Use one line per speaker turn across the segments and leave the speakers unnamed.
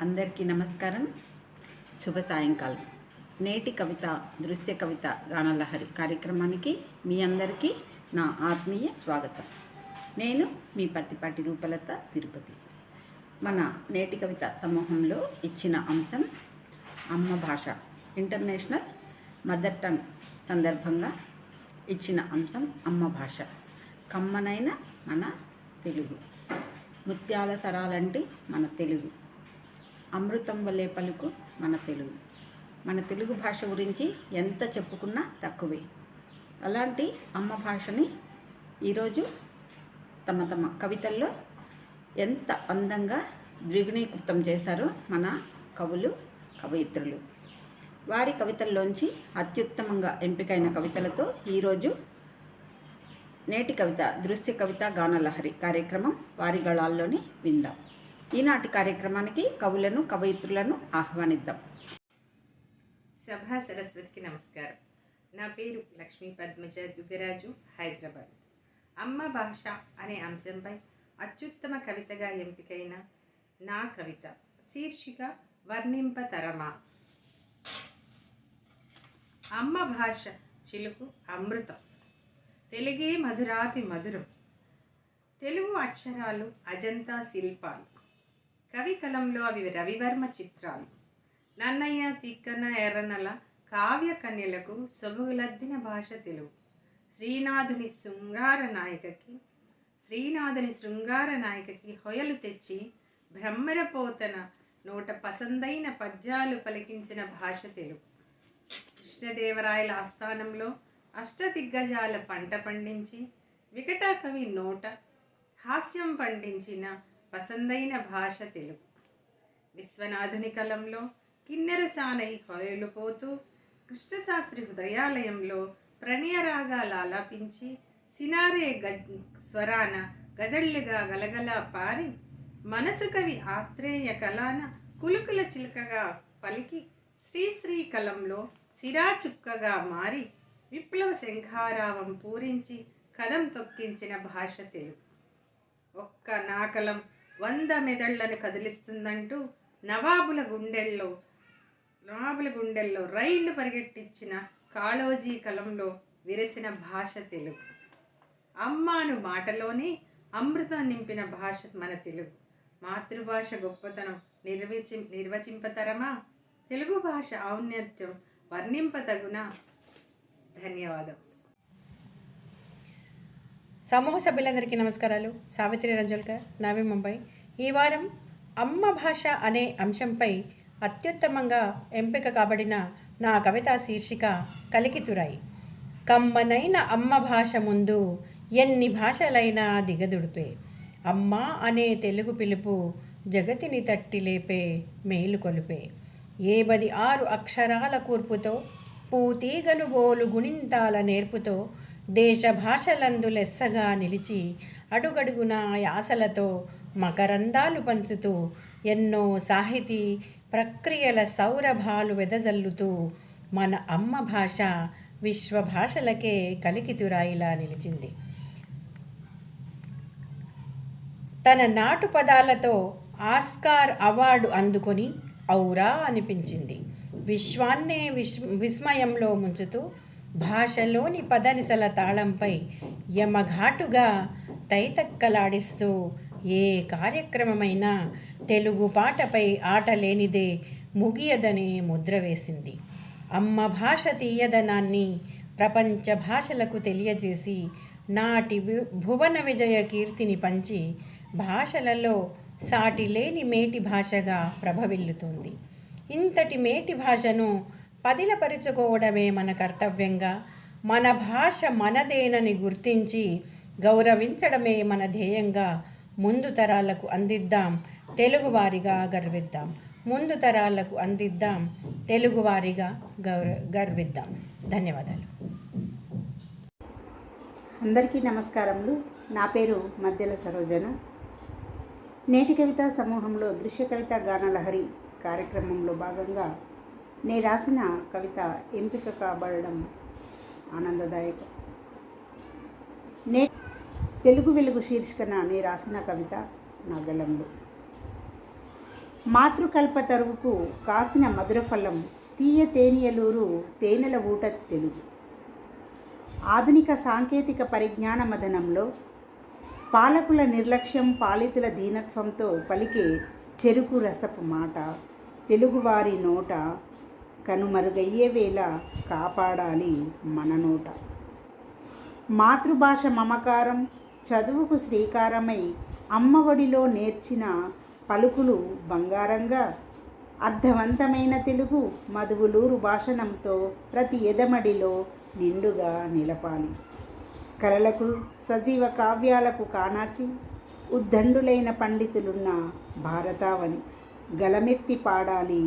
అందరికీ నమస్కారం. శుభ సాయంకాలం. నేటి కవిత దృశ్య కవిత గానలహరి కార్యక్రమానికి మీ అందరికీ నా ఆత్మీయ స్వాగతం. నేను మీ పత్తిపాటి రూపలత తిరుపతి. మన నేటి కవిత సమూహంలో ఇచ్చిన అంశం అమ్మ భాష, ఇంటర్నేషనల్ మదర్ టంగ్ సందర్భంగా ఇచ్చిన అంశం అమ్మ భాష. కమ్మనైన మన తెలుగు, ముత్యాల సరాలంటి మన తెలుగు, అమృతం వలె పలుకు మన తెలుగు. మన తెలుగు భాష గురించి ఎంత చెప్పుకున్నా తక్కువే. అలాంటి అమ్మ భాషని ఈరోజు తమ తమ కవితల్లో ఎంత అందంగా ద్విగుణీకృతం చేశారో మన కవులు, కవయిత్రులు. వారి కవితల్లోంచి అత్యుత్తమంగా ఎంపికైన కవితలతో ఈరోజు నేటి కవిత దృశ్య కవిత గానలహరి కార్యక్రమం వారి గళాల్లోని విందాం. ఈనాటి కార్యక్రమానికి కవులను, కవయిత్రులను ఆహ్వానిద్దాం.
సభా సరస్వతికి నమస్కారం. నా పేరు లక్ష్మీ పద్మజ దుగ్గరాజు, హైదరాబాద్. అమ్మ భాష అనే అంశంపై అత్యుత్తమ కవితగా ఎంపికైన నా కవిత శీర్షిక వర్ణింపతరమా. అమ్మ భాష చిలుకు అమృతం, తెలుగే మధురాతి మధురం. తెలుగు అక్షరాలు అజంతా శిల్పాలు, కవి కలంలో అవి రవివర్మ చిత్రాలు. నన్నయ్య, తిక్కన, ఎర్రనల కావ్య కన్యలకు సొబగులద్దిన భాష తెలుగు. శ్రీనాథుని శృంగార నాయకకి హొయలు తెచ్చి బ్రహ్మరపోతన నోట పసందైన పద్యాలు పలికించిన భాష తెలుగు. కృష్ణదేవరాయల ఆస్థానంలో అష్టదిగ్గజాల పంట పండించి వికటా కవి నోట హాస్యం పండించిన పసందైన భాష తెలుగు. విశ్వనాథుని కలంలో కిన్నెరసానై హొయలుపోతూ కృష్ణశాస్త్రి హృదయాలయంలో ప్రణయరాగాలు ఆలాపించి సినారే స్వరాన గజళ్ళుగా గలగల పారి మనసు కవి ఆత్రేయ కలాన కులుకుల చిలుకగా పలికి శ్రీశ్రీ కలంలో సిరాచుక్కగా మారి విప్లవ శంఖారావం పూరించి కదం తొక్కించిన భాష తెలుగు. ఒక్క నాకలం 100 మెదళ్లను కదిలిస్తుందంటూ నవాబుల గుండెల్లో రైళ్లు పరిగెట్టించిన కాళోజీ కలంలో విరసిన భాష తెలుగు. అమ్మాను మాటలోనే అమృతం నింపిన భాష మన తెలుగు. మాతృభాష గొప్పతనం నిర్వచింపతరమా, తెలుగు భాష ఔన్నత్యం వర్ణింపతగునా. ధన్యవాదం.
సమూహ సభ్యులందరికీ నమస్కారాలు. సావిత్రి రంజోల్కర్, నవీ ముంబై. ఈ వారం అమ్మ భాష అనే అంశంపై అత్యుత్తమంగా ఎంపిక కాబడిన నా కవితా శీర్షిక కలికితురాయి. కమ్మనైన అమ్మ భాష ముందు ఎన్ని భాషలైనా దిగదుడిపే. అమ్మ అనే తెలుగు పిలుపు జగతిని తట్టి లేపే మేలు కొలిపే. 76 అక్షరాల కూర్పుతో పూతీగలు బోలు గుణింతాల నేర్పుతో దేశ భాషలందు లెస్సగా నిలిచి అడుగడుగున యాసలతో మకరందాలు పంచుతూ ఎన్నో సాహితీ ప్రక్రియల సౌరభాలు వెదజల్లుతూ మన అమ్మ భాష విశ్వభాషలకే కలికితురాయిలా నిలిచింది. తన నాటు పదాలతో ఆస్కార్ అవార్డు అందుకొని ఔరా అనిపించింది. విశ్వాన్నే విస్మయంలో ముంచుతూ భాషలోని పదనిసల తాళంపై యమఘాటుగా తైతక్కలాడిస్తూ ఏ కార్యక్రమమైనా తెలుగు పాటపై ఆట లేనిదే ముగియదనే ముద్ర వేసింది. అమ్మ భాష తీయదనాన్ని ప్రపంచ భాషలకు తెలియజేసి నాటి భువన విజయ కీర్తిని పంచి భాషలలో సాటి లేని మేటి భాషగా ప్రభవిల్లుతుంది. ఇంతటి మేటి భాషను పదిలపరుచుకోవడమే మన కర్తవ్యంగా, మన భాష మనదేనని గుర్తించి గౌరవించడమే మన ధ్యేయంగా ముందు తరాలకు అందిద్దాం, తెలుగువారిగా గర్విద్దాం. ముందు తరాలకు అందిద్దాం, తెలుగువారిగా గర్విద్దాం. ధన్యవాదాలు.
అందరికీ నమస్కారములు. నా పేరు మధ్యల సరోజన. నేటి కవిత సమూహంలో దృశ్య కవిత గానలహరి కార్యక్రమంలో భాగంగా నేను రాసిన కవిత ఎంపిక కాబడడం ఆనందదాయకం. తెలుగు వెలుగు శీర్షికన నేను రాసిన కవిత నా గలంలో. మాతృకల్పతరువుకు కాసిన మధురఫలం తీయ తేనియలూరు తేనెల ఊట తెలుగు. ఆధునిక సాంకేతిక పరిజ్ఞాన మదనంలో పాలకుల నిర్లక్ష్యం, పాలితుల దీనత్వంతో పలికే చెరుకు రసపు మాట తెలుగువారి నోట కనుమరుగయ్యే వేళ కాపాడాలి మన నోట. మాతృభాష మమకారం చదువుకు శ్రీకారమై అమ్మఒడిలో నేర్చిన పలుకులు బంగారంగా అర్థవంతమైన తెలుగు మధువులూరు భాషణంతో ప్రతి ఎదమడిలో నిండుగా నిలపాలి. కళలకు సజీవ కావ్యాలకు కానాచి ఉద్దండులైన పండితులున్న భారతావని గలమెత్తి పాడాలి,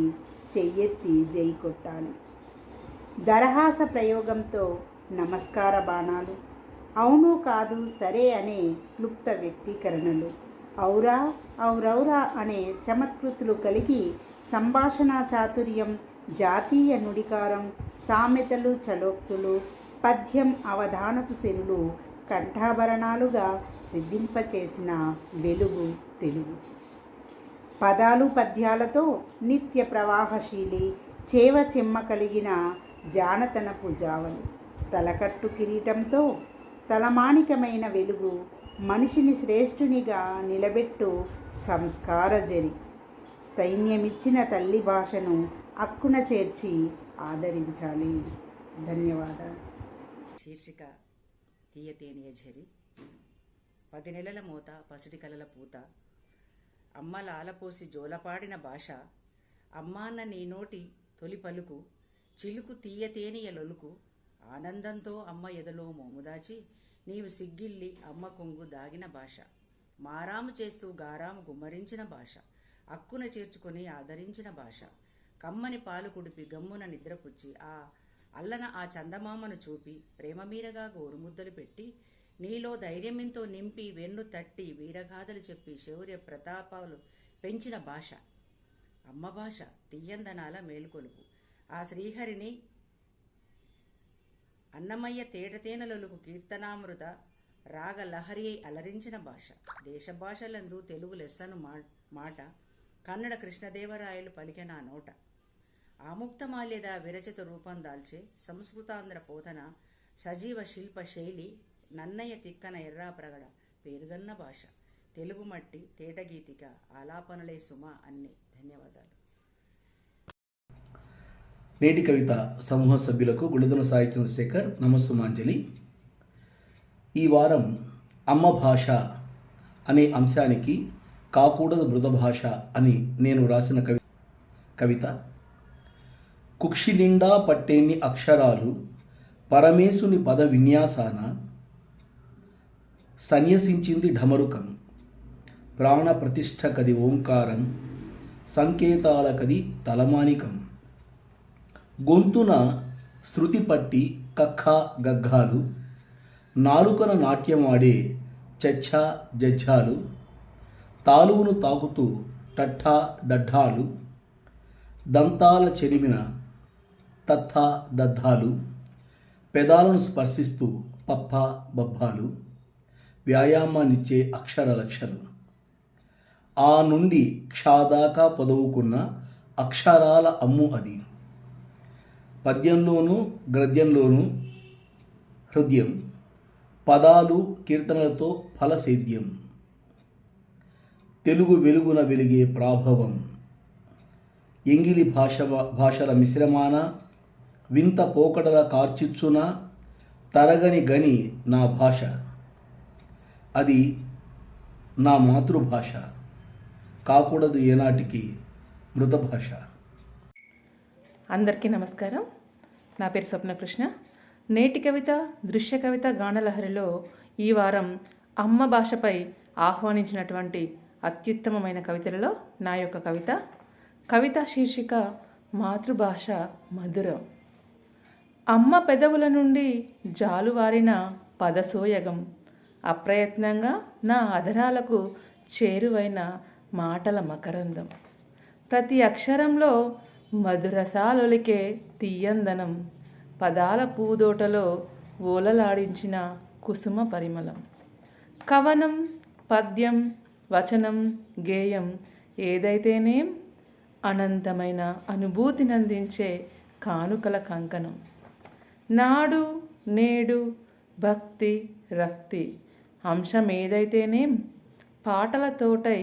చెయ్యెత్తి జై కొట్టాలి. దరహాస ప్రయోగంతో నమస్కార బాణాలు, అవును కాదు సరే అనే క్లుప్త వ్యక్తీకరణలు, ఔరా ఔరౌరా అనే చమత్కృతులు కలిగి సంభాషణా చాతుర్యం, జాతీయ నుడికారం, సామెతలు, చలోక్తులు, పద్యం, అవధానపు సిరులు కంఠాభరణాలుగా సిద్ధింపచేసిన వెలుగు తెలుగు. పదాలు పద్యాలతో నిత్య ప్రవాహశీలి, చేవ చెమ్మ కలిగిన జానతనపు జావలు, తలకట్టు కిరీటంతో తలమానికమైన వెలుగు, మనిషిని శ్రేష్ఠునిగా నిలబెట్టు సంస్కార జరి, స్థైర్యమిచ్చిన తల్లి భాషను అక్కున చేర్చి ఆదరించాలి. ధన్యవాదాలు.
శీర్షిక తీయతేనియ ఝరి. 10 నెలల మోత పసిడి కలల పూత, అమ్మల ఆలపోసి జోలపాడిన భాష, అమ్మాన్న నీ నోటి తొలి పలుకు, చిలుకు తీయతేనియ లొలుకు, ఆనందంతో అమ్మ ఎదలో మోముదాచి నీవు సిగ్గిల్లి అమ్మ కొంగు దాగిన భాష, మారాము చేస్తూ గారాము గుమ్మరించిన భాష, అక్కున చేర్చుకొని ఆదరించిన భాష, కమ్మని పాలు కుడిపి గమ్మున నిద్రపుచ్చి అల్లన ఆ చందమామను చూపి ప్రేమమీరగా గోరుముద్దలు పెట్టి నీలో ధైర్యమెంతో నింపి వెన్ను తట్టి వీరగాథలు చెప్పి శౌర్య ప్రతాపాలు పెంచిన భాష అమ్మ భాష, తీయందనాల మేలుకొలుపు. ఆ శ్రీహరిని అన్నమయ్య తేటతేనలొలుకు కీర్తనామృత రాగ లహరి అలరించిన భాష, దేశ భాషలందు తెలుగు లెస్సను మాట, కన్నడ కృష్ణదేవరాయలు పలికెన నోట, ఆముక్తమాల్యద విరచిత రూపం దాల్చే సంస్కృతాంధ్ర పోతన సజీవ శిల్ప శైలి, నన్నయ్య తిక్కన ఎర్రాప్రగడ పేరుగన్న భాష, తెలుగు మట్టి తేటగీతిక ఆలాపనలే సుమ అన్ని. ధన్యవాదాలు.
నేటి కవిత సమూహ సభ్యులకు గుళ్ళదన సాయి చంద్రశేఖర్ నమస్సుమాంజలి. ఈ వారం అమ్మ భాష అనే అంశానికి కాకూడదు మృత భాష అని నేను రాసిన కవిత. కుక్షి నిండా పట్టేన్ని అక్షరాలు పరమేశుని పద విన్యాసాన సన్యసించింది ఢమరుకం, ప్రాణ ప్రతిష్ఠ కది ఓంకారం, సంకేతాల కది తలమానికం, గొంతున శృతి పట్టి కక్క గగ్గాలు, నాలుకన నాట్యమాడే చచ్చా జజ్జాలు, తాలువును తాకుతూ టట్టా డడ్డాలు, దంతాల చెరిమిన తత్థా దద్దాలు, పెదాలను స్పర్శిస్తూ పప్ప బబ్బాలు, వ్యాయామాన్నిచ్చే అక్షర లక్షలు, ఆ నుండి క్షాదాకా పొదవుకున్న అక్షరాల అమ్ము అది, పద్యంలోనూ గద్యంలోనూ హృదయం, పదాలు కీర్తనలతో ఫలసేద్యం, తెలుగు వెలుగున వెలిగే ప్రాభవం, ఎంగిలి భాషల మిశ్రమాన వింత పోకడల కార్చిచ్చున తరగని గని నా భాష, అది నా మాతృభాష, కాకూడదు ఏనాటికి మృత భాష.
అందరికీ నమస్కారం. నా పేరు స్వప్నకృష్ణ. నేటి కవిత దృశ్య కవిత గానలహరిలో ఈ వారం అమ్మ భాషపై ఆహ్వానించినటువంటి అత్యుత్తమమైన కవితలలో నా యొక్క కవిత శీర్షిక మాతృభాష మధురం. అమ్మ పెదవుల నుండి జాలువారిన పదసోయగం, అప్రయత్నంగా నా అధరాలకు చేరువైన మాటల మకరందం, ప్రతి అక్షరంలో మధురసాలొలికే తీయందనం, పదాల పూదోటలో ఓలలాడించిన కుసుమ పరిమళం. కవనం, పద్యం, వచనం, గేయం ఏదైతేనేం అనంతమైన అనుభూతినందించే కానుకల కంకణం. నాడు నేడు భక్తి రక్తి అంశం ఏదైతేనేం పాటలతోటై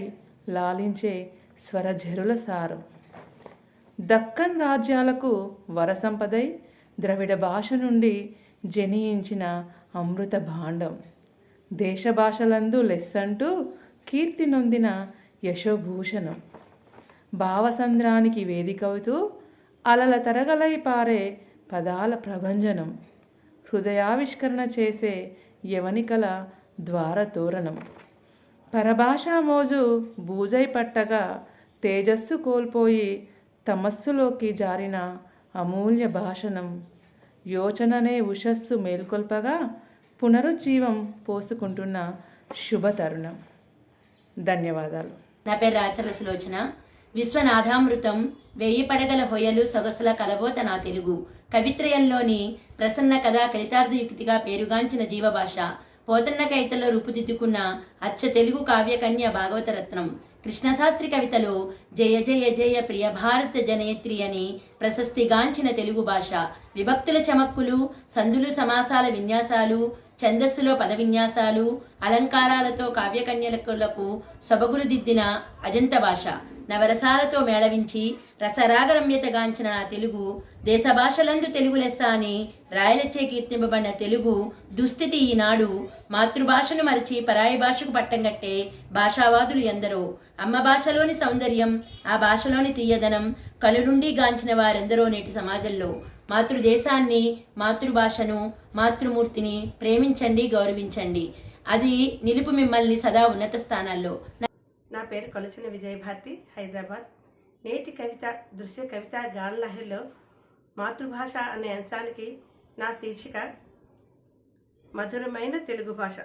లాలించే స్వరఝరుల సారం. దక్కన్ రాజ్యాలకు వరసంపదై ద్రవిడ భాష నుండి జనియించిన అమృత భాండం. దేశ భాషలందు లెస్సంటూ కీర్తి నొందిన యశోభూషణం. భావసంద్రానికి వేదికవుతూ అలల తరగలై పారే పదాల ప్రభంజనం. హృదయావిష్కరణ చేసే యవనికల ద్వారతోరణం. పరభాషా మోజు బూజై పట్టగా తేజస్సు కోల్పోయి తమస్సులోకి జారిన అమూల్య భాషణం. యోచననే ఉషస్సు మేల్కొల్పగా పునరుజ్జీవం పోసుకుంటున్న శుభతరుణం. ధన్యవాదాలు.
నా పేరు రాచల సులోచన. విశ్వనాథామృతం, వెయ్యి పడగల హొయలు, సొగసుల కలబోత నా తెలుగు కవిత్రయంలోని ప్రసన్న కథా కలితార్థయుక్తిగా పేరుగాంచిన జీవభాష. పోతన్న కవితలో రూపుదిద్దుకున్న అచ్చ తెలుగు కావ్యకన్య భాగవతరత్నం. కృష్ణశాస్త్రి కవితలో జయ జయ జయ ప్రియ భారత జనేత్రి అని ప్రశస్తిగాంచిన తెలుగు భాష. విభక్తుల చమక్కులు, సందులు సమాసాల విన్యాసాలు, ఛందస్సులో పద విన్యాసాలు, అలంకారాలతో కావ్యకన్యలకు సొబగులు దిద్దిన అజంత భాష. నవరసాలతో మేళవించి రసరాగరమ్యతగాంచిన నా తెలుగు దేశ భాషలందు తెలుగు లెస్స అని రాయలచ్చే కీర్తింపబడిన తెలుగు దుస్థితి ఈనాడు. మాతృభాషను మరిచి పరాయి భాషకు పట్టం కట్టే భాషావాదులు ఎందరో. అమ్మ భాషలోని సౌందర్యం, ఆ భాషలోని తీయదనం కనులుండి గాంచిన వారెందరో నేటి సమాజంలో. మాతృదేశాన్ని, మాతృభాషను, మాతృమూర్తిని ప్రేమించండి, గౌరవించండి. అది నిలుపు మిమ్మల్ని సదా ఉన్నత స్థానాల్లో.
నా పేరు కొలచిన విజయభారతి, హైదరాబాద్. నేటి కవిత, దృశ్య కవిత గానలహరిలో మాతృభాష అనే అంశానికి నా శీర్షిక మధురమైన తెలుగు భాష.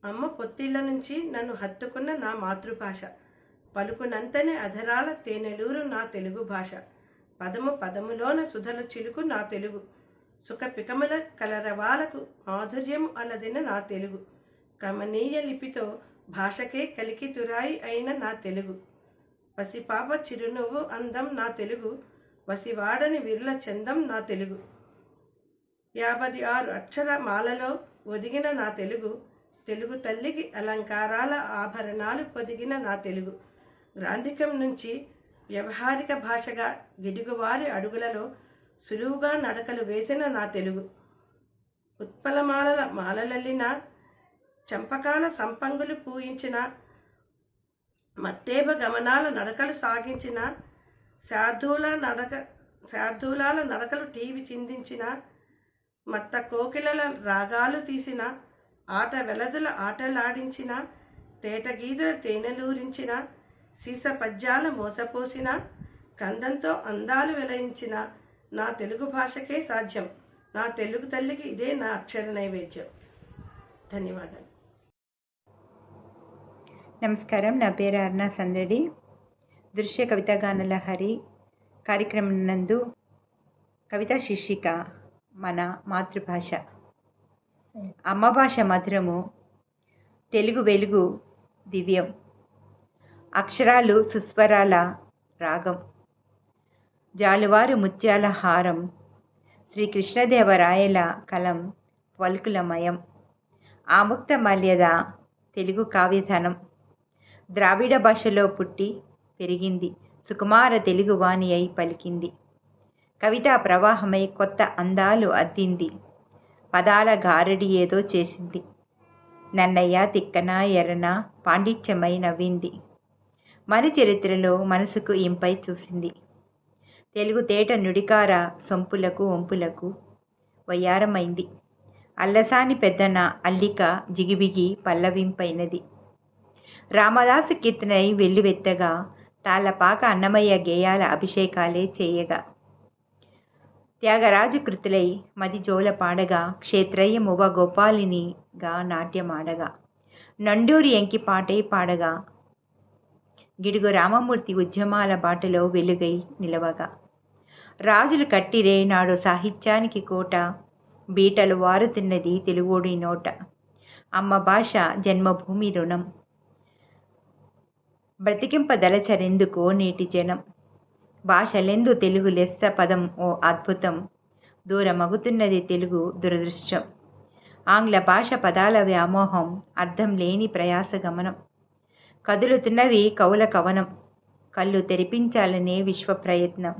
అమ్మ పొత్తిళ్ల నుంచి నన్ను హత్తుకున్న నా మాతృభాష. పలుకునంతనే అధరాల తేనెలూరు నా తెలుగు భాష. పదము పదములోన సుధల చిలుకు నా తెలుగు. సుఖ పికముల కలరవాలకు మాధుర్యము అలదిన నా తెలుగు. కమనీయ లిపితో భాషకే కలికితురాయి అయిన నా తెలుగు. పసిపాప చిరునవ్వు అందం నా తెలుగు. వసివాడని విరుల చందం నా తెలుగు. 56 అక్షర మాలలో ఒదిగిన నా తెలుగు. తెలుగు తల్లికి అలంకారాల ఆభరణాలు పొదిగిన నా తెలుగు. గ్రాంధికం నుంచి వ్యవహారిక భాషగా గిడుగువారి అడుగులలో సులువుగా నడకలు వేసిన నా తెలుగు. ఉత్పలమాలల మాలలల్లిన, చంపకాల సంపంగులు పూయించిన, మత్తేభ గమనాల నడకలు సాగించిన, శార్దూలాల నడకలు టీవి చిందించిన, మత్త కోకిలల రాగాలు తీసిన, ఆట వెలదుల ఆటలాడించిన, తేట గీతల తేనెలూరించిన, సీస పద్యాల మోసపోసిన, కందంతో అందాలు వెలయించిన నా తెలుగు భాషకే సాధ్యం. నా తెలుగు తల్లికి ఇదే నా అక్షర నైవేద్యం. ధన్యవాదాలు.
నమస్కారం. నా పేరు అరుణ సందడి. దృశ్య కవితా గానలహరి కార్యక్రమం నందు కవితా శీర్షిక మన మాతృభాష. అమ్మ భాష మధురము, తెలుగు వెలుగు దివ్యం. అక్షరాలు సుస్వరాల రాగం, జాలువారు ముత్యాల హారం. శ్రీకృష్ణదేవరాయల కలం పలుకులమయం. ఆముక్త మల్యద తెలుగు కావ్యధనం. ద్రావిడ భాషలో పుట్టి పెరిగింది, సుకుమార తెలుగు వాణి అయి పలికింది. కవితా ప్రవాహమై కొత్త అందాలు అద్దింది, పదాల గారడి ఏదో చేసింది. నన్నయ్య తిక్కన ఎర్రన పాండిత్యమై నవ్వింది, మన చరిత్రలో మనసుకు ఇంపై చూసింది. తెలుగు తేట నుడికార సొంపులకు వంపులకు వయ్యారమైంది. అల్లసాని పెద్దన అల్లిక జిగిబిగి పల్లవింపైనది. రామదాసు కీర్తనై వెల్లువెత్తగా, తాళ్ళపాక అన్నమయ్య గేయాల అభిషేకాలే చేయగా, త్యాగరాజు కృతులై మది జోల పాడగా, క్షేత్రయ్య మువ గోపాలినిగా నాట్యమాడగా, నండూరి ఎంకి పాటై పాడగా, గిడుగు రామమూర్తి ఉద్యమాల బాటలో వెలుగై నిలవగా, రాజులు కట్టిరే నాడు సాహిత్యానికి కోట, బీటలు వారుతున్నది తెలుగోడి నోట. అమ్మ భాష జన్మభూమి రుణం, బ్రతికింపదలచరెందుకో నేటి జనం. భాషలెందు తెలుగు లెస్స పదం ఓ అద్భుతం, దూరమగుతున్నది తెలుగు దురదృష్టం. ఆంగ్ల భాష పదాల వ్యామోహం, అర్థం లేని ప్రయాస గమనం. కదులుతున్నవి కవుల కవనం, కళ్ళు తెరిపించాలనే విశ్వ ప్రయత్నం.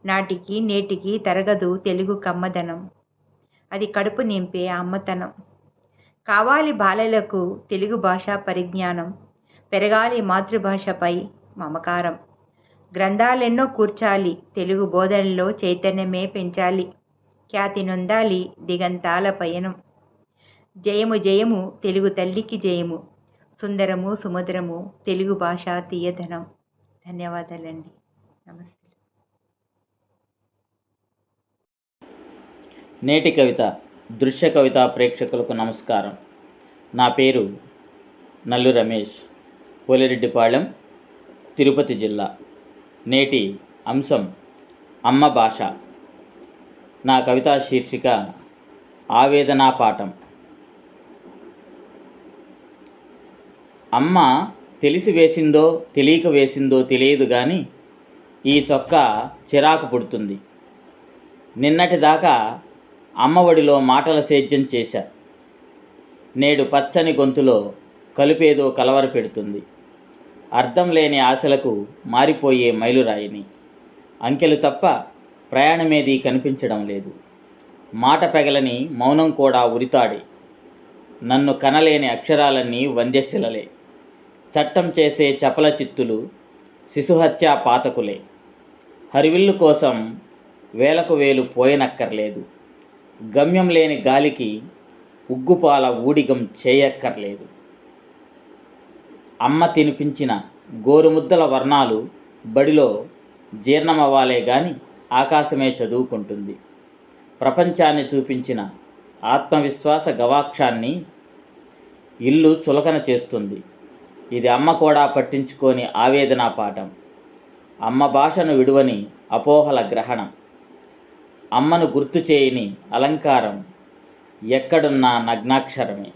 నాటికి నేటికి తరగదు తెలుగు కమ్మదనం, అది కడుపు నింపే అమ్మతనం. కావాలి బాలలకు తెలుగు భాషా పరిజ్ఞానం, పెరగాలి మాతృభాషపై మమకారం. గ్రంథాలెన్నో కూర్చాలి, తెలుగు బోధనలో చైతన్యమే పెంచాలి. ఖ్యాతి నొందాలి దిగంతాల పయనం. జయము జయము తెలుగు తల్లికి జయము, సుందరము సుమధురము తెలుగు భాష తీయధనం. ధన్యవాదాలండి. నమస్తే.
నేటి కవిత దృశ్య కవిత ప్రేక్షకులకు నమస్కారం. నా పేరు నల్లు రమేష్, పోలిరెడ్డిపాళెం, తిరుపతి జిల్లా. నేటి అంశం అమ్మ భాష. నా కవితా శీర్షిక ఆవేదనా పాఠం. అమ్మ తెలిసి వేసిందో తెలియక వేసిందో తెలియదు కానీ ఈ చొక్కా చిరాకు పుడుతుంది. నిన్నటిదాకా అమ్మఒడిలో మాటల సేద్యం చేశా. నేడు పచ్చని గొంతులో కలుపేదో కలవర పెడుతుంది. అర్థం లేని ఆశలకు మారిపోయే మైలురాయిని. అంకెలు తప్ప ప్రయాణమేదీ కనిపించడం లేదు. మాట పెగలని మౌనం కూడా ఉరితాడే. నన్ను కనలేని అక్షరాలన్నీ వంద్యశిలలే. చట్టం చేసే చపల చిత్తులు శిశుహత్యా పాతకులే. హరివిల్లు కోసం వేలకు వేలు పోయనక్కర్లేదు. గమ్యం లేని గాలికి ఉగ్గుపాల ఊడిగం చేయక్కర్లేదు. అమ్మ తినిపించిన గోరుముద్దల వర్ణాలు బడిలో జీర్ణమవ్వాలే గాని ఆకాశమే చదువుకుంటుంది. ప్రపంచాన్ని చూపించిన ఆత్మవిశ్వాస గవాక్షాన్ని ఇల్లు చులకన చేస్తుంది. ఇది అమ్మ కూడా పట్టించుకోని ఆవేదనా పాఠం. అమ్మ భాషను విడువని అపోహల గ్రహణం. అమ్మను గుర్తు చేయని అలంకారం ఎక్కడున్నా నగ్నాక్షరమే.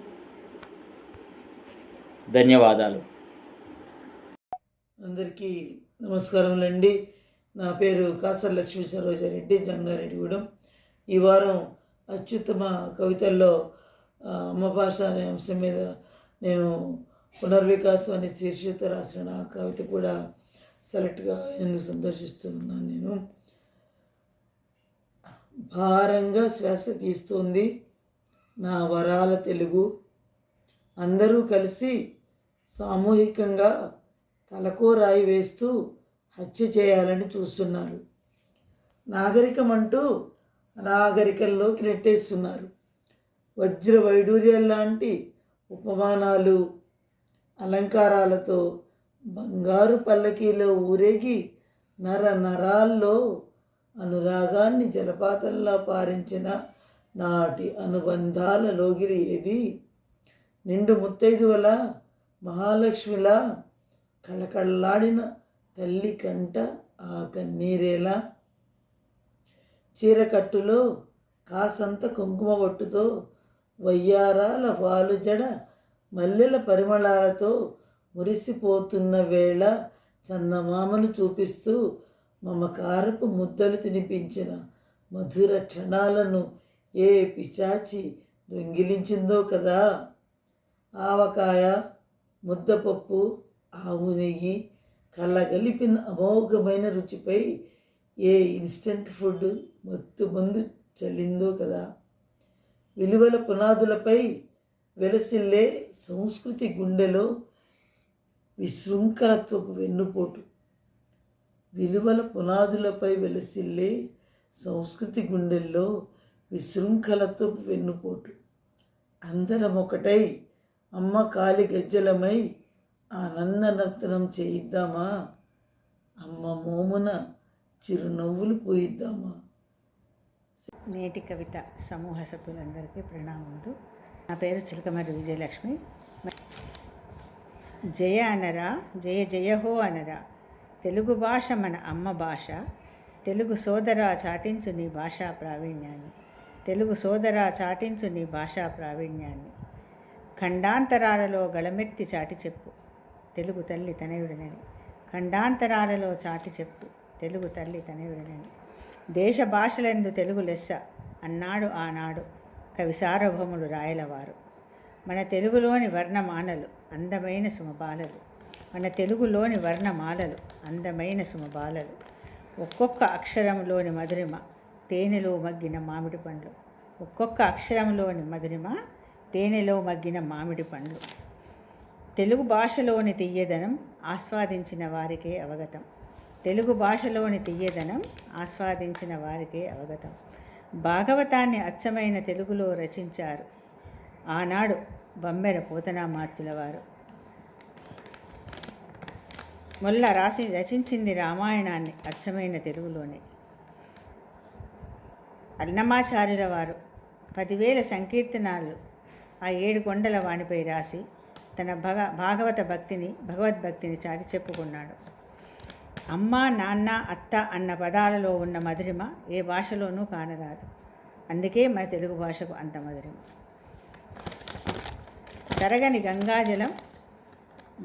ధన్యవాదాలు.
అందరికీ నమస్కారములండి. నా పేరు కాసర్ లక్ష్మీ సరోజారెడ్డి, జంగారెడ్డిగూడెం. ఈ వారం అత్యుత్తమ కవితల్లో అమ్మ భాష అనే అంశం మీద నేను పునర్వికాసం అనే శీర్షికతో రాసిన ఆ కవిత కూడా సెలెక్ట్గా ఎందుకు సందర్శిస్తూ ఉన్నాను. నేను భారంగా శ్వాస తీస్తుంది నా వరాల తెలుగు, అందరూ కలిసి సామూహికంగా తలకో రాయి వేస్తూ హత్య చేయాలని చూస్తున్నారు. నాగరికం అంటూ అనాగరికంలోకి నెట్టేస్తున్నారు. వజ్ర వైడూర్యాల్లాంటి ఉపమానాలు అలంకారాలతో బంగారు పల్లకీలో ఊరేగి నర నరాల్లో అనురాగాన్ని జలపాతంలా పారించిన నాటి అనుబంధాల లోగిరి ఏది? నిండు ముత్తైదువల మహాలక్ష్మిలా కళకళలాడిన తల్లి కంట ఆ కన్నీరేలా? చీరకట్టులో కాసంత కుంకుమ బొట్టుతో వయ్యారాల వాలు జడ మల్లెల పరిమళాలతో మురిసిపోతున్న వేళ చందమామను చూపిస్తూ మమకారపు ముద్దలు తినిపించిన మధుర క్షణాలను ఏ పిశాచి దొంగిలించిందో కదా. ఆవకాయ, ముద్దపప్పు, ఆవు నెయ్యి కళ్ళగలిపిన అమోఘమైన రుచిపై ఏ ఇన్స్టెంట్ ఫుడ్ మత్తు మందు చల్లిందో కదా. విలువల పునాదులపై వెలసిల్లే సంస్కృతి గుండెలో విశృంఖలత్వపు వెన్నుపోటు. విలువల పునాదులపై వెలసిల్లే సంస్కృతి గుండెల్లో విశృంఖలత్వపు వెన్నుపోటు. అందరం ఒకటై అమ్మ కాలి గజ్జలమై ఆనంద నర్తనం చేయిద్దామా? అమ్మ మోమున చిరునవ్వులు పోయిద్దామా?
నేటి కవిత సమూహ సభ్యులందరికీ ప్రణామములు. నా పేరు చిలకమర్రి విజయలక్ష్మి. జయ అనరా, జయ జయహో అనరా, తెలుగు భాష మన అమ్మ భాష. తెలుగు సోదరా చాటించు నీ భాషా ప్రావీణ్యాన్ని. తెలుగు సోదరా చాటించు నీ భాషా ప్రావీణ్యాన్ని. ఖండాంతరాలలో గళమెత్తి చాటి చెప్పు తెలుగు తల్లి తనయుడినని. ఖండాంతరాలలో చాటి చెప్పు తెలుగు తల్లి తనయుడనని. దేశ భాషలందు తెలుగు లెస్స అన్నాడు ఆనాడు కవి సార్వభౌముడు రాయలవారు. మన తెలుగులోని వర్ణమాలలు అందమైన సుమబాలలు, మన తెలుగులోని వర్ణమాలలు అందమైన సుమబాలలు. ఒక్కొక్క అక్షరంలోని మధురిమ తేనెలో మగ్గిన మామిడి పండ్లు, ఒక్కొక్క అక్షరంలోని మధురిమ తేనెలో మగ్గిన మామిడి పండ్లు. తెలుగు భాషలోని తియ్యదనం ఆస్వాదించిన వారికే అవగతం, తెలుగు భాషలోని తియ్యదనం ఆస్వాదించిన వారికే అవగతం. భాగవతాన్ని అచ్చమైన తెలుగులో రచించారు ఆనాడు బమ్మెర పోతనామాత్యుల వారు. మొల్ల రచించింది రామాయణాన్ని అచ్చమైన తెలుగులోనే. అన్నమాచార్యుల వారు 10,000 సంకీర్తనాలు ఆ 7 కొండల వాణిపై రాసి తన భగవద్భక్తిని చాటి చెప్పుకున్నాడు. అమ్మ, నాన్న, అత్త అన్న పదాలలో ఉన్న మధురిమ ఏ భాషలోనూ కానరాదు. అందుకే మన తెలుగు భాషకు అంత మధురిమ. తరగని గంగాజలం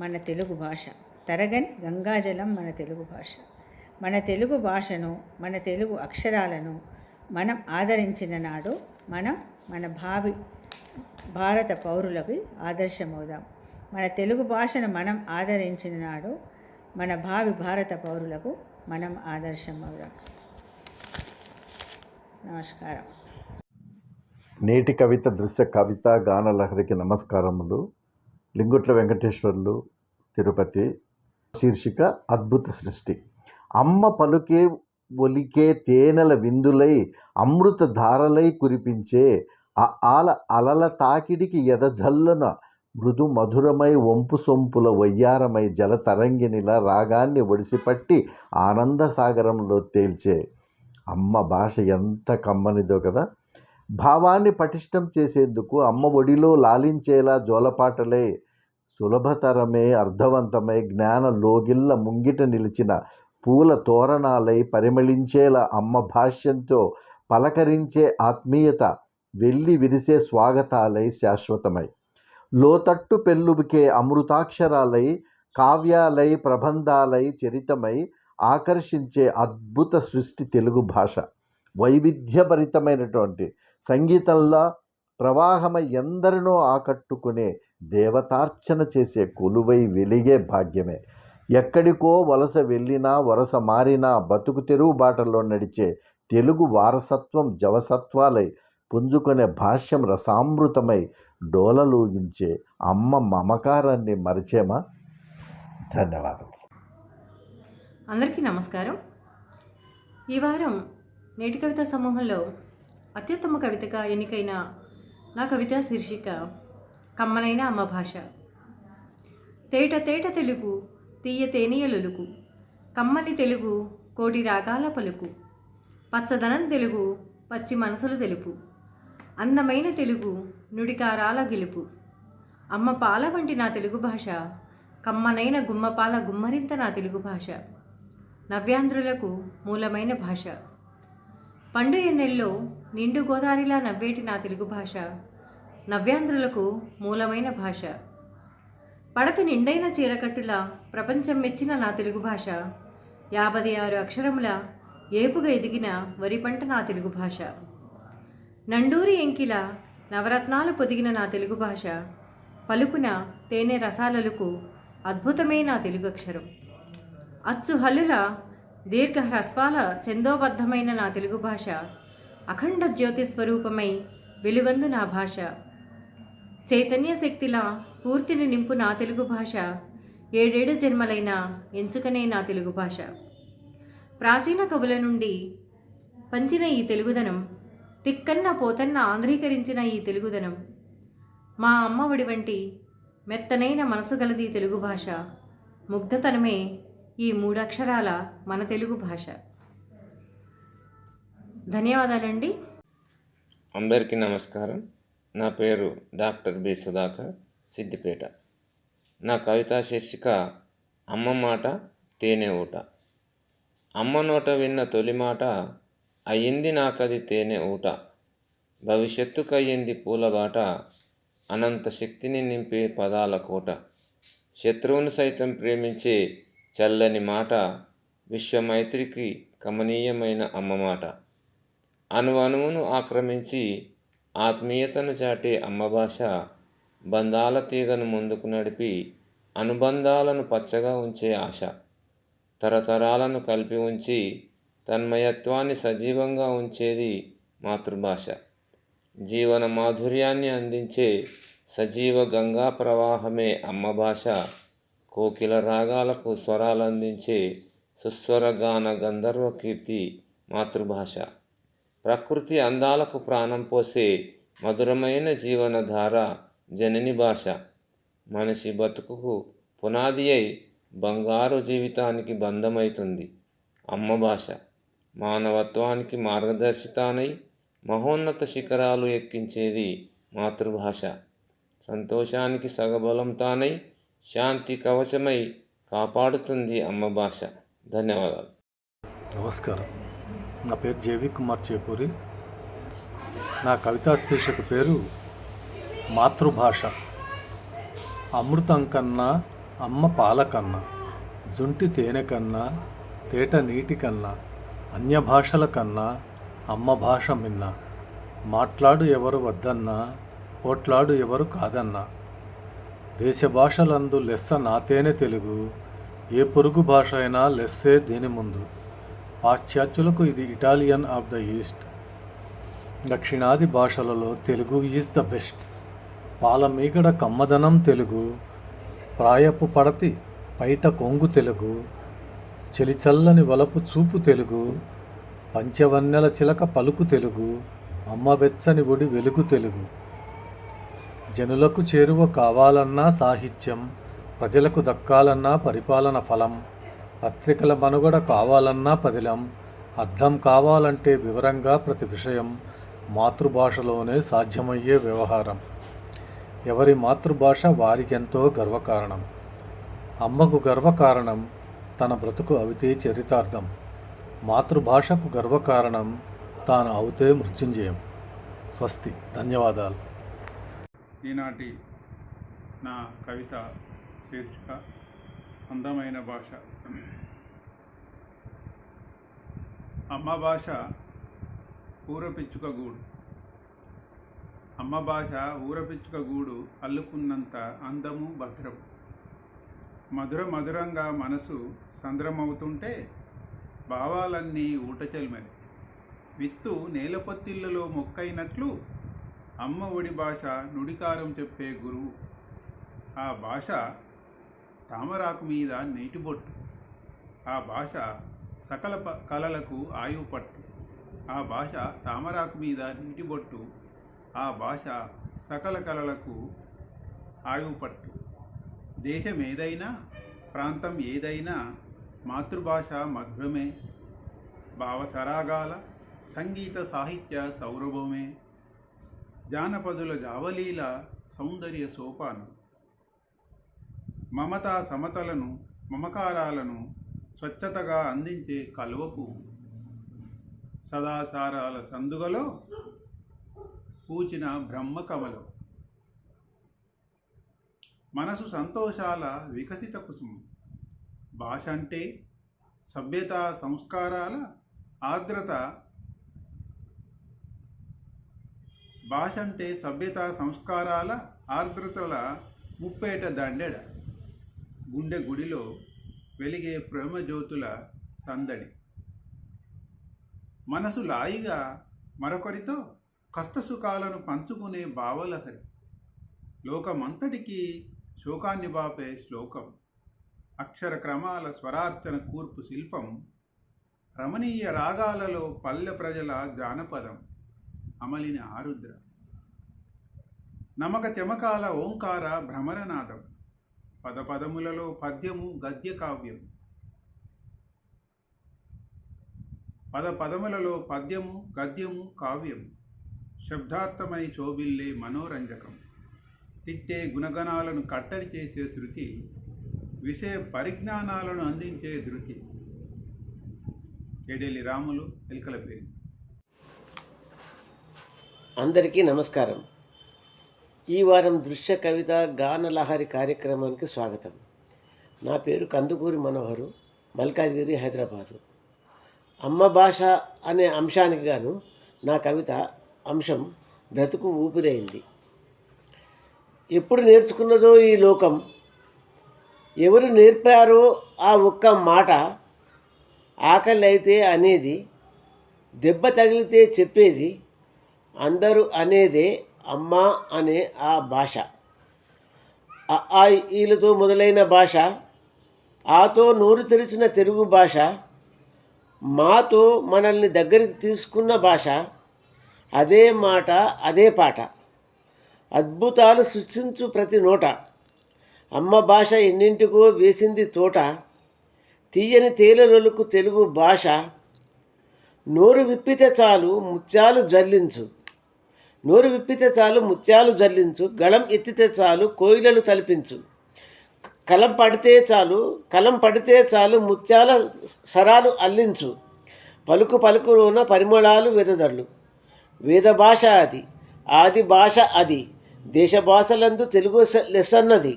మన తెలుగు భాష, తరగని గంగాజలం మన తెలుగు భాష. మన తెలుగు భాషను, మన తెలుగు అక్షరాలను మనం ఆదరించిన నాడు మన భావి భారత పౌరులకు ఆదర్శమవుదాం. మన తెలుగు భాషను మనం ఆదరించిన నాడు మన భావి భారత పౌరులకు మనం ఆదర్శమవుదాం. నమస్కారం.
నేటి కవిత దృశ్య కవిత గానలహరికి నమస్కారములు. లింగుట్ల వెంకటేశ్వర్లు, తిరుపతి. శీర్షిక అద్భుత సృష్టి. అమ్మ పలుకే ఒలికే తేనెల విందులై అమృత ధారలై కురిపించే అలల తాకిడికి ఎదజల్లున మృదు మధురమై వంపు సొంపుల వయ్యారమై జలతరంగినిలా రాగాన్ని ఒడిసిపట్టి ఆనందసాగరంలో తేల్చే అమ్మ భాష ఎంత కమ్మనిదో కదా. భావాన్ని పటిష్టం చేసేందుకు అమ్మ ఒడిలో లాలించేలా జోలపాటలే సులభతరమే అర్థవంతమై జ్ఞాన లోగిళ్ళ ముంగిట నిలిచిన పూల తోరణాలై పరిమళించేలా అమ్మ భాష్యంతో పలకరించే ఆత్మీయత వెళ్ళి విరిసే స్వాగతాలై శాశ్వతమై లోతట్టు పెళ్ళుబికే అమృతాక్షరాలై కావ్యాలై ప్రబంధాలై చరితమై ఆకర్షించే అద్భుత సృష్టి తెలుగు భాష. వైవిధ్యభరితమైనటువంటి సంగీతంలో ప్రవాహమై ఎందరినో ఆకట్టుకునే దేవతార్చన చేసే కొలువై వెలిగే భాగ్యమే. ఎక్కడికో వలస వెళ్ళినా వరస మారినా బతుకు తెరువు బాటలో నడిచే తెలుగు వారసత్వం జవసత్వాలై పుంజుకునే భాష్యం రసామృతమై డోలలూగించే అమ్మ మమకారాన్ని మరిచేమా? ధన్యవాదాలు.
అందరికీ నమస్కారం. ఈ వారం నేటి కవితా సమూహంలో అత్యుత్తమ కవితగా ఎన్నికైన నా కవిత శీర్షిక కమ్మనైన అమ్మ భాష. తేట తేట తెలుగు తీయ తేనీయలులుకు, కమ్మని తెలుగు కోటి రాగాల పలుకు, పచ్చదనం తెలుగు పచ్చి మనసులు తెలుపు, అందమైన తెలుగు నుడికారాల గెలుపు. అమ్మ పాల వంటి నా తెలుగు భాష, కమ్మనైన గుమ్మపాల గుమ్మరింత నా తెలుగు భాష, నవ్యాంధ్రులకు మూలమైన భాష. పండు ఎన్నెల్లో నిండు గోదారిలా నవ్వేటి నా తెలుగు భాష, నవ్యాంధ్రులకు మూలమైన భాష. పడత నిండైన చీరకట్టులా ప్రపంచం మెచ్చిన నా తెలుగు భాష, 56 అక్షరముల ఏపుగా ఎదిగిన వరి పంట నా తెలుగు భాష. నండూరి ఎంకిల నవరత్నాలు పొదిగిన నా తెలుగు భాష, పలుకున తేనె రసాలలకు అద్భుతమే నా తెలుగు అక్షరం. అచ్చు హల్లుల దీర్ఘ హ్రస్వాల ఛందోబద్ధమైన నా తెలుగు భాష, అఖండ జ్యోతి స్వరూపమై వెలుగందు నా భాష. చైతన్య శక్తిలా స్ఫూర్తిని నింపు నా తెలుగు భాష, 7 జన్మలైన ఎంచుకనే నా తెలుగు భాష. ప్రాచీన కవుల నుండి పంచిన ఈ తెలుగుదనం, తిక్కన్న పోతన్న ఆంధ్రీకరించిన ఈ తెలుగుదనం, మా అమ్మ ఒడి వంటి మెత్తనైన మనసు గలది తెలుగు భాష. ముగ్ధతనమే ఈ 3 అక్షరాల మన తెలుగు భాష. ధన్యవాదాలండి.
అందరికీ నమస్కారం. నా పేరు డాక్టర్ బి సుధాకర్, సిద్దిపేట. నా కవితా శీర్షిక అమ్మ మాట తేనె ఊట. అమ్మ నోట విన్న తొలి మాట, అయ్యింది నాకది తేనె ఊట. భవిష్యత్తుకయ్యింది పూలబాట, అనంత శక్తిని నింపే పదాల కోట. శత్రువును సైతం ప్రేమించే చల్లని మాట, విశ్వమైత్రికి కమనీయమైన అమ్మ మాట. అణువణువును ఆక్రమించి ఆత్మీయతను చాటే అమ్మ భాష బంధాల తీగను ముందుకు నడిపి అనుబంధాలను పచ్చగా ఉంచే ఆశ. తరతరాలను కలిపి ఉంచి తన్మయత్వాన్ని సజీవంగా ఉంచేది మాతృభాష. జీవన మాధుర్యాన్ని అందించే సజీవ గంగా ప్రవాహమే అమ్మ భాష. కోకిల రాగాలకు స్వరాలందించే సుస్వరగాన గంధర్వ కీర్తి మాతృభాష. ప్రకృతి అందాలకు ప్రాణం పోసే మధురమైన జీవనధార జనని భాష. మనిషి బతుకుకు పునాది అయి బంగారు జీవితానికి బంధమవుతుంది అమ్మ భాష. మానవత్వానికి మార్గదర్శితానై మహోన్నత శిఖరాలు ఎక్కించేది మాతృభాష. సంతోషానికి సగబలం తానై శాంతి కవచమై కాపాడుతుంది అమ్మ భాష. ధన్యవాదాలు.
నమస్కారం. నా పేరు జేవి కుమార్ చేపూరి. నా కవితా శీర్షిక పేరు మాతృభాష. అమృతం కన్నా అమ్మ పాల కన్నా, జుంటి తేనె కన్నా, తేట నీటి కన్నా, అన్య భాషల కన్నా అమ్మ భాష మిన్న. మాట్లాడు ఎవరు వద్దన్నా, పోట్లాడు ఎవరు కాదన్నా. దేశ భాషలందు లెస్స నాతేనే తెలుగు, ఏ పొరుగు భాష అయినా లెస్సే దీని ముందు. పాశ్చాత్యులకు ఇది ఇటాలియన్ ఆఫ్ ద ఈస్ట్. దక్షిణాది భాషలలో తెలుగు ఈజ్ ద బెస్ట్. పాలమీగడ కమ్మదనం తెలుగు, ప్రాయపు పడతి పైట కొంగు తెలుగు, చెలిచల్లని వలపు చూపు తెలుగు, పంచవన్నెల చిలక పలుకు తెలుగు, అమ్మ వెచ్చని ఒడి వెలుగు తెలుగు. జనులకు చేరువ కావాలన్నా సాహిత్యం, ప్రజలకు దక్కాలన్నా పరిపాలన ఫలం, పత్రికల మనుగడ కావాలన్నా పదిలం, అర్థం కావాలంటే వివరంగా ప్రతి విషయం మాతృభాషలోనే సాధ్యమయ్యే వ్యవహారం. ఎవరి మాతృభాష వారికెంతో గర్వకారణం. అమ్మకు గర్వకారణం తన బ్రతుకు అవితే చరితార్థం. మాతృభాషకు గర్వకారణం తాను అవుతే మృత్యుంజయం. స్వస్తి. ధన్యవాదాలు.
ఈనాటి నా కవిత శీర్షిక అందమైన భాష. అమ్మ భాష ఊరపిచ్చుక గూడు. అమ్మ భాష ఊరపిచ్చుక గూడు అల్లుకున్నంత అందము భద్రము. మధురంగా మనసు సంద్రమవుతుంటే భావాలన్నీ ఊటచెల్మెలి. విత్తు నేలపొత్తిళ్లలో మొక్కైనట్లు అమ్మ ఒడి భాష నుడికారం చెప్పే గురువు. ఆ భాష తామరాకు మీద నీటిబొట్టు. ఆ భాష సకల కళలకు ఆయువు పట్టు. ఆ భాష తామరాకు మీద నీటిబొట్టు. ఆ భాష సకల కళలకు ఆయువు పట్టు. దేశం ఏదైనా ప్రాంతం ఏదైనా మాతృభాష మధురమే. భావసరాగాల సంగీత సాహిత్య సౌరభమే. జానపదుల జావలీల సౌందర్య సోపానం. మమతా సమతలను మమకారాలను స్వచ్ఛతగా అందించే కలువపు. సదాచారాల సందుగలో పూచిన బ్రహ్మకమలం. మనసు సంతోషాల వికసిత కుసుమం. భాష అంటే సభ్యత సంస్కారాల ఆర్ద్రత. భాష అంటే సభ్యత సంస్కారాల ఆర్ద్రతల ముప్పేట దండెడ. గుండె గుడిలో వెలిగే ప్రేమజ్యోతుల సందడి. మనసు లాయిగా మరొకరితో కష్టసుఖాలను పంచుకునే భావలహరి. లోకమంతటికీ శోకాన్ని బాపే శ్లోకం. అక్షర క్రమాల స్వరార్చన కూర్పు శిల్పం. రమణీయ రాగాలలో పల్లె ప్రజల జానపదం. అమలిన ఆరుద్ర. నమక చెమకాల ఓంకార భ్రమరనాదం. పదపదములలో పద్యము గద్య కావ్యం. పదపదములలో పద్యము గద్యము కావ్యం. శబ్దార్థమై శోభిల్లే మనోరంజకం. తిట్టే గుణగణాలను కట్టడి చేసే శృతి. విషయ పరిజ్ఞానాలను అందించే ధృతి. ఎడెలి రాములు, ఎల్కలపేరి.
అందరికీ నమస్కారం. ఈ వారం దృశ్య కవిత గానలహరి కార్యక్రమానికి స్వాగతం. నా పేరు కందుకూరి మనోహరు. మల్కాజ్గిరి, హైదరాబాదు. అమ్మ భాష అనే అంశానికి గాను నా కవిత అంశం బ్రతుకు ఊపిరైంది. ఎప్పుడు నేర్చుకున్నదో ఈ లోకం, ఎవరు నేర్పారో ఆ ఒక్క మాట, ఆకలి అయితే అనేది, దెబ్బ తగిలితే చెప్పేది, అందరూ అనేదే అమ్మ అనే ఆ భాష. ఆ ఈలతో మొదలైన భాష, ఆతో నోరు తెరిచిన తెలుగు భాష, మాతో మనల్ని దగ్గరికి తీసుకున్న భాష, అదే మాట అదే పాట, అద్భుతాలు సృష్టించు ప్రతి నోట. అమ్మ భాష ఎన్నింటికో వేసింది తోట, తీయని తేలలొలుకు తెలుగు భాష. నోరు విప్పితే చాలు ముత్యాలు జల్లించు, నోరు విప్పితే చాలు ముత్యాలు జల్లించు, గళం ఎత్తితే చాలు కోయిలలు తలపించు, కలం పడితే చాలు ముత్యాల సరాలు అల్లించు, పలుకు పలుకులోన పరిమళాలు వెదజల్లు. వేద భాష అది, ఆది భాష అది, దేశ భాషలందు తెలుగు లెస్సన్నది,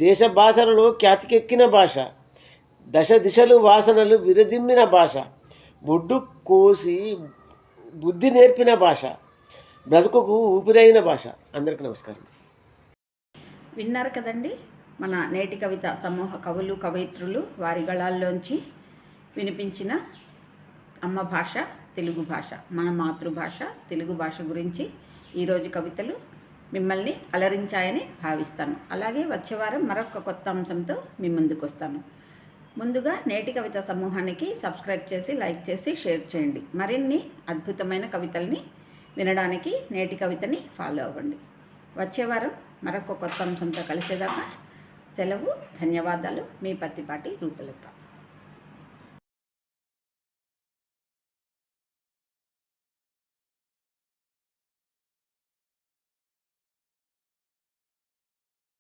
దేశ భాషలలో ఖ్యాతికెక్కిన భాష, దశ దిశలు వాసనలు విరజిమ్మిన భాష, బొడ్డు కోసి బుద్ధి నేర్పిన భాష, బ్రతుకుకు ఊపిరైన భాష. అందరికీ నమస్కారం.
విన్నారు కదండి మన నేటి కవిత సమూహ కవులు కవయిత్రులు వారి గళాల్లోంచి వినిపించిన అమ్మ భాష తెలుగు భాష, మన మాతృభాష తెలుగు భాష గురించి ఈరోజు కవితలు మిమ్మల్ని అలరించాయని భావిస్తాను. అలాగే వచ్చే వారం మరొక కొత్త అంశంతో మీ ముందుకు వస్తాను. ముందుగా నేటి కవిత సమూహానికి సబ్స్క్రైబ్ చేసి లైక్ చేసి షేర్ చేయండి. మరిన్ని అద్భుతమైన కవితల్ని వినడానికి నేటి కవితని ఫాలో అవ్వండి. వచ్చే వారం మరొక కొత్త అంశంతో కలిసేదాకా సెలవు. ధన్యవాదాలు. మీ పత్తిపాటి రూపలత.